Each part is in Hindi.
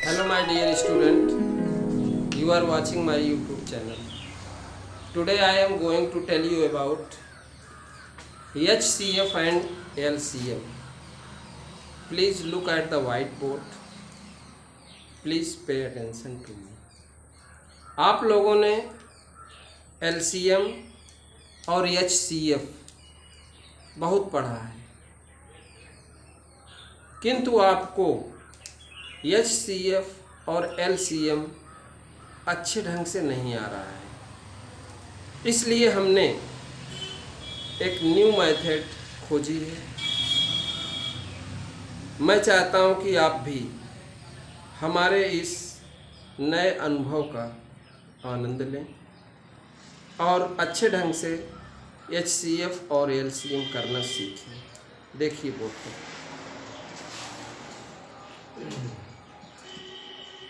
Hello my dear student, you are watching my YouTube channel. Today I am going to tell you about HCF and LCM. Please look at the whiteboard. Please pay attention to me. आप लोगों ने LCM और HCF बहुत पढ़ा है, किंतु आपको HCF और LCM अच्छे ढंग से नहीं आ रहा है। इसलिए हमने एक न्यू मेथड खोजी है। मैं चाहता हूं कि आप भी हमारे इस नए अनुभव का आनंद लें और अच्छे ढंग से HCF और LCM करना सीखें। देखिए बोर्ड पर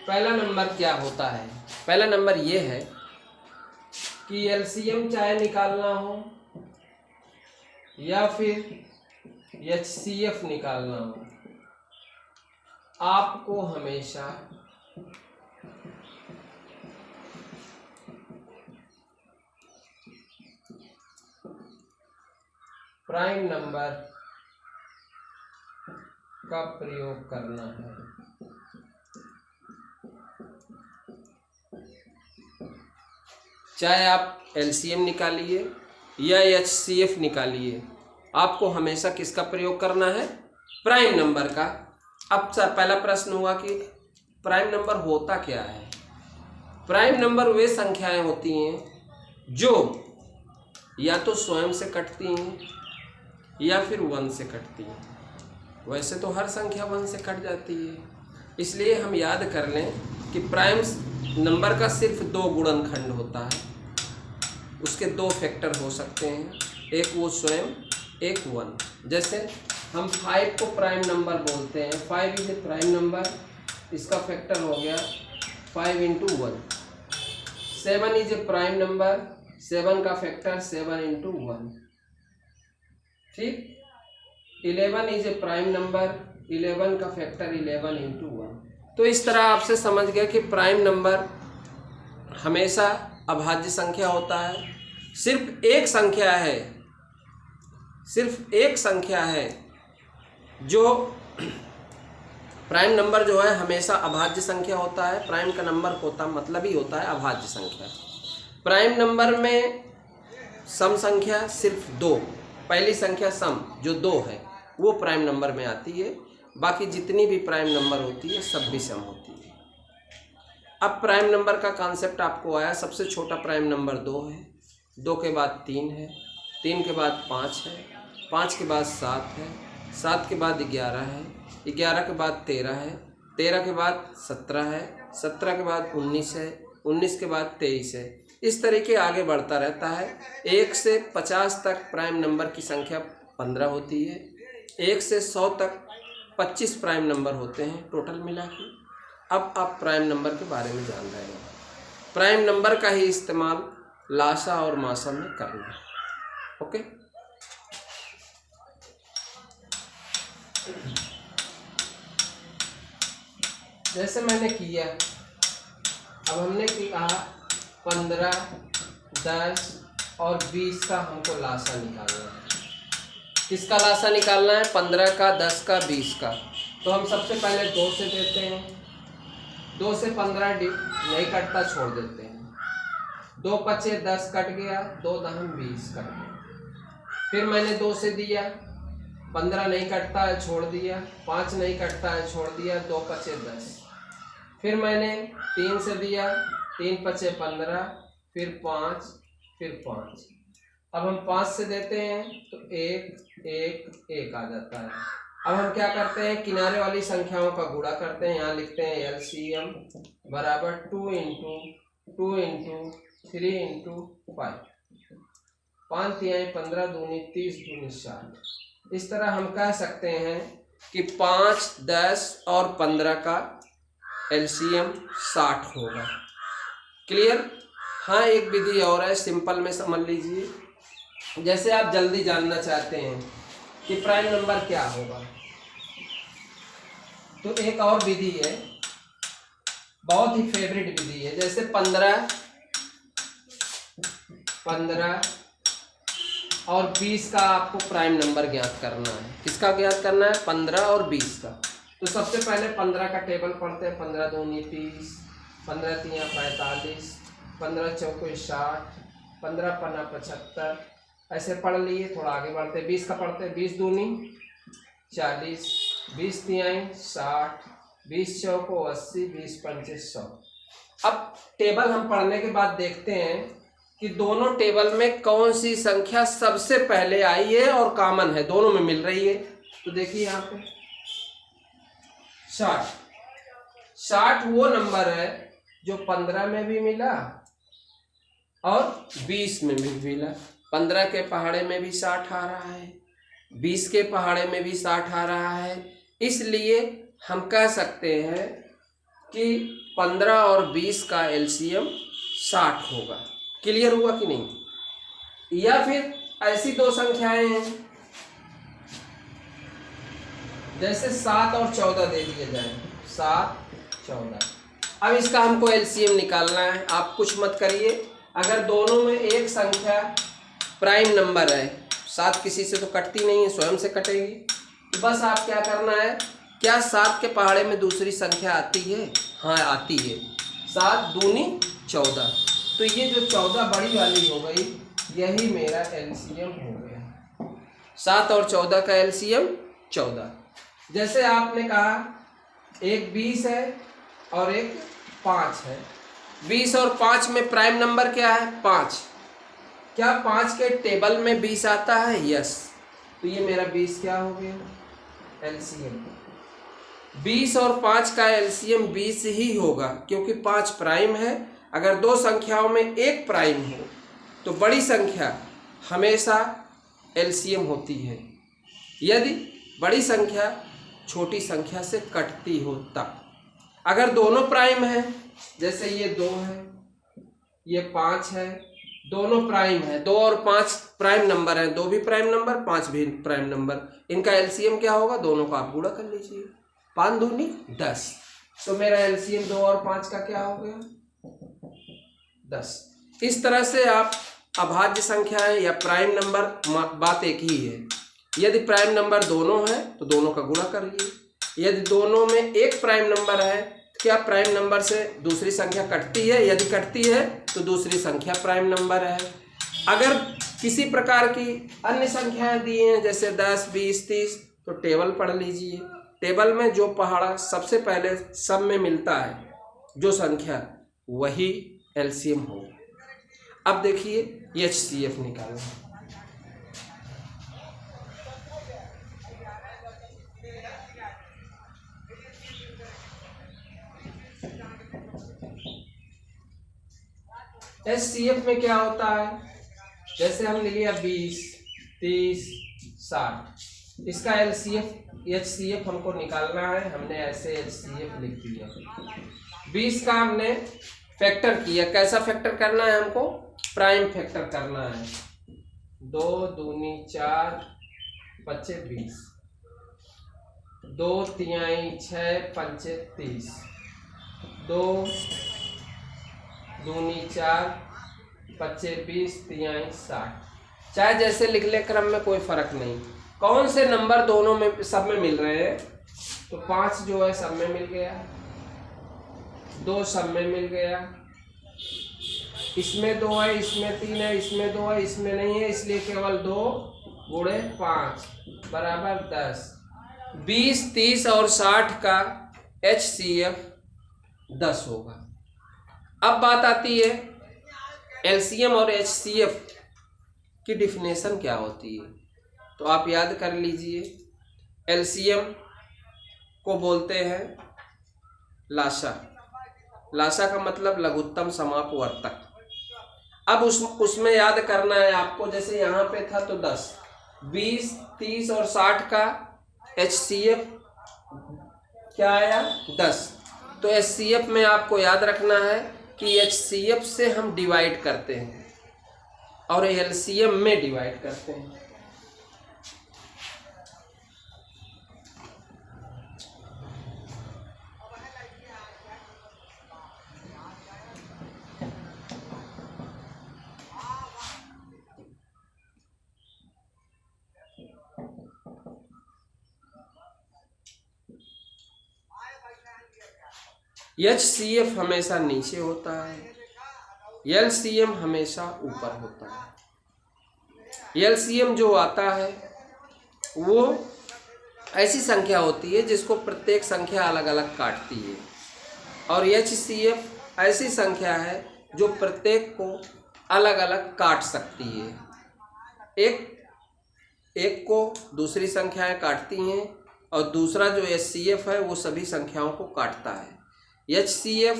पहला नंबर क्या होता है। पहला नंबर ये है कि LCM चाहे निकालना हो या फिर HCF निकालना हो, आपको हमेशा प्राइम नंबर का प्रयोग करना है। चाहे आप LCM निकालिए या HCF निकालिए, आपको हमेशा किसका प्रयोग करना है? प्राइम नंबर का। अब पहला प्रश्न हुआ कि प्राइम नंबर होता क्या है। प्राइम नंबर वे संख्याएं होती हैं जो या तो स्वयं से कटती हैं या फिर 1 से कटती हैं। वैसे तो हर संख्या 1 से कट जाती है, इसलिए हम याद कर लें कि प्राइम नंबर का सिर्फ 2 गुणनखंड होता है। उसके 2 फैक्टर हो सकते हैं, एक वो स्वयं, एक 1। जैसे हम 5 को प्राइम नंबर बोलते हैं। 5 इज ए प्राइम नंबर, इसका फैक्टर हो गया 5 × 1। 7 इज ए प्राइम नंबर, 7 का फैक्टर 7 × 1। ठीक। 11 इज ए प्राइम नंबर, 11 का फैक्टर 11 × 1। तो इस तरह आपसे समझ गए कि प्राइम नंबर हमेशा अभाज्य संख्या होता है। सिर्फ एक संख्या है जो प्राइम नंबर जो है हमेशा अभाज्य संख्या होता है। प्राइम का नंबर होता मतलब ही होता है अभाज्य संख्या। प्राइम नंबर में सम संख्या सिर्फ 2, पहली संख्या सम जो 2 है वो प्राइम नंबर में आती है। बाकी जितनी भी प्राइम नंबर होती है सब भी सम होती है। अब प्राइम नंबर का कॉन्सेप्ट आपको आया। सबसे छोटा प्राइम नंबर 2 है, 2 के बाद 3 है, 3 के बाद 5 है, 5 के बाद 7 है, 7 के बाद 11 है, 11 के बाद 13 है, 13 के बाद 17 है, 17 के बाद 19 है, 19 के बाद 23 है। इस तरीके आगे बढ़ता रहता है। 1 से 50 तक प्राइम नंबर की संख्या 15 होती है। 1 से 100 तक 25 प्राइम नंबर होते हैं टोटल मिला के। अब आप प्राइम नंबर के बारे में जान रहे हैं। प्राइम नंबर का ही इस्तेमाल लासा और मासा में करना है। ओके। जैसे मैंने किया, अब हमने कहा 15, 10 और 20 का हमको लासा निकालना है। किसका लासा निकालना है? 15 का, 10 का, 20 का। तो हम सबसे पहले 2 से देते हैं। 2 से 15 नहीं कटता, छोड़ देते हैं। 2 × 5 = 10 कट गया, 2 × 10 = 20 कट गया। फिर मैंने 2 से दिया, 15 नहीं कटता है, छोड़ दिया। 5 नहीं कटता है, छोड़ दिया। 2 × 5 = 10। फिर मैंने 3 से दिया, 3 × 5 = 15, फिर 5, फिर 5। अब हम 5 से देते हैं तो 1, 1, 1 आ जाता है। अब हम क्या करते हैं? किनारे वाली संख्याओं का गुणा करते हैं। यहाँ लिखते हैं LCM बराबर 2 × 2 × 3 × 5। 5 × 3 = 15, 2 × 30, 2 × 60। इस तरह हम कह सकते हैं कि 5, 10 और 15 का LCM 60 होगा। क्लियर? हाँ, एक विधि और है, सिंपल में समझ लीजिए। जैसे आप जल्दी जानना चाहते हैं कि प्राइम नंबर क्या होगा, तो एक और विधि है बहुत ही फेवरेट विधि है। जैसे 15 और 20 का आपको प्राइम नंबर ज्ञात करना है। किसका ज्ञात करना है? 15 और 20 का। तो सबसे पहले 15 का टेबल पढ़ते हैं। 15 दूनी 30, 15 तिया 45, 15 चौको 60, 15 पन्ना 75, ऐसे पढ़ लिए। थोड़ा आगे बढ़ते हैं, 20 का पढ़ते हैं। 20 दूनी 40, 20 तिहाई 60, 20 चौको 80, 20 पंचे 100। अब टेबल हम पढ़ने के बाद देखते हैं कि दोनों टेबल में कौन सी संख्या सबसे पहले आई है और कॉमन है, दोनों में मिल रही है। तो देखिए यहाँ पे 60 वो नंबर है जो 15 में भी मिला और 20 में भी मिला। 15 के पहाड़े में भी 60 आ रहा है, 20 के पहाड़े में भी 60 आ रहा है। इसलिए हम कह सकते हैं कि 15 और 20 का एलसीएम 60 होगा। क्लियर हुआ कि नहीं? या फिर ऐसी दो संख्याएं हैं जैसे 7 और 14 दे दिए जाए, 7 14। अब इसका हमको एलसीएम निकालना है। आप कुछ मत करिए, अगर दोनों में एक संख्या प्राइम नंबर है, 7 किसी से तो कटती नहीं है, स्वयं से कटेगी। तो बस आप क्या करना है, क्या 7 के पहाड़े में दूसरी संख्या आती है? हाँ आती है, 7 दूनी 14। तो ये जो 14 बड़ी वाली हो गई, यही मेरा एलसीएम हो गया। 7 और 14 का एलसीएम 14। जैसे आपने कहा एक 20 है और एक 5 है। 20 और 5 में प्राइम नंबर क्या है? 5। क्या 5 के टेबल में 20 आता है? यस। तो ये मेरा 20 क्या हो गया? एलसीएम। 20 और 5 का एलसीएम 20 ही होगा, क्योंकि 5 प्राइम है। अगर दो संख्याओं में एक प्राइम हो तो बड़ी संख्या हमेशा एलसीएम होती है, यदि बड़ी संख्या छोटी संख्या से कटती हो तब। अगर दोनों प्राइम है, जैसे ये 2 है, ये 5 है, दोनों प्राइम है, 2 और 5 प्राइम नंबर है, 2 भी प्राइम नंबर, 5 भी प्राइम नंबर, इनका एलसीएम क्या होगा? दोनों का आप गुणा कर लीजिए, 5 दूनी 10। तो मेरा एलसीएम 2 और 5 का क्या हो गया? 10। इस तरह से आप अभाज्य संख्याएं या प्राइम नंबर, बात एक ही है। यदि प्राइम नंबर दोनों है तो दोनों का गुणा करिए। यदि दोनों में एक प्राइम नंबर है तो क्या प्राइम नंबर से दूसरी संख्या कटती है? यदि कटती है तो दूसरी संख्या प्राइम नंबर है। अगर किसी प्रकार की अन्य संख्याएं दी हैं जैसे 10, 20, 30, तो टेबल पढ़ लीजिए। टेबल में जो पहाड़ा सबसे पहले सब में मिलता है, जो संख्या, वही एलसीएम हो। अब देखिए एचसीएफ निकालो। एचसीएफ में क्या होता है? जैसे हमने लिया 20, 30, 60, इसका एचसीएफ हमको निकालना है। हमने ऐसे एचसीएफ लिख दिया। 20 का हमने फैक्टर किया। कैसा फैक्टर करना है हमको? प्राइम फैक्टर करना है। 2 दूनी 4, 5 20, 2 तिहाई 6, 5 30, 2 दूनी 4, 5 20, तिहाई 60। चाहे जैसे लिख ले, क्रम में कोई फर्क नहीं। कौन से नंबर दोनों में सब में मिल रहे हैं? तो 5 जो है सब में मिल गया, 2 सब में मिल गया, इसमें 2 है, इसमें 3 है, इसमें 2 है, इसमें नहीं है, इसलिए केवल 2 गुणे 5 बराबर 10। 20, 30 और 60 का एचसीएफ 10 होगा। अब बात आती है एलसीएम और एचसीएफ की डिफिनेशन क्या होती है। तो आप याद कर लीजिए, एलसीएम को बोलते हैं लासा। लासा का मतलब लघुत्तम समापवर्तक। अब उसमें याद करना है आपको, जैसे यहाँ पे था तो 10, 20, 30 और 60 का एचसीएफ क्या आया? 10। तो एचसीएफ में आपको याद रखना है कि एचसीएफ से हम डिवाइड करते हैं और एलसीएम में डिवाइड करते हैं। HCF हमेशा नीचे होता है, LCM हमेशा ऊपर होता है। LCM जो आता है वो ऐसी संख्या होती है जिसको प्रत्येक संख्या अलग अलग काटती है, और HCF ऐसी संख्या है जो प्रत्येक को अलग अलग काट सकती है। एक को दूसरी संख्याएं काटती हैं और दूसरा जो HCF है वो सभी संख्याओं को काटता है। HCF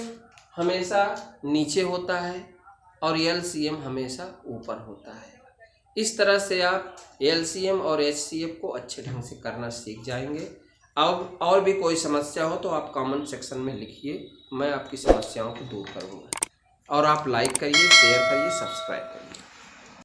हमेशा नीचे होता है और LCM हमेशा ऊपर होता है। इस तरह से आप LCM और HCF को अच्छे ढंग से करना सीख जाएंगे। अब और भी कोई समस्या हो तो आप कमेंट सेक्शन में लिखिए, मैं आपकी समस्याओं को दूर करूंगा। और आप लाइक करिए, शेयर करिए, सब्सक्राइब करिए।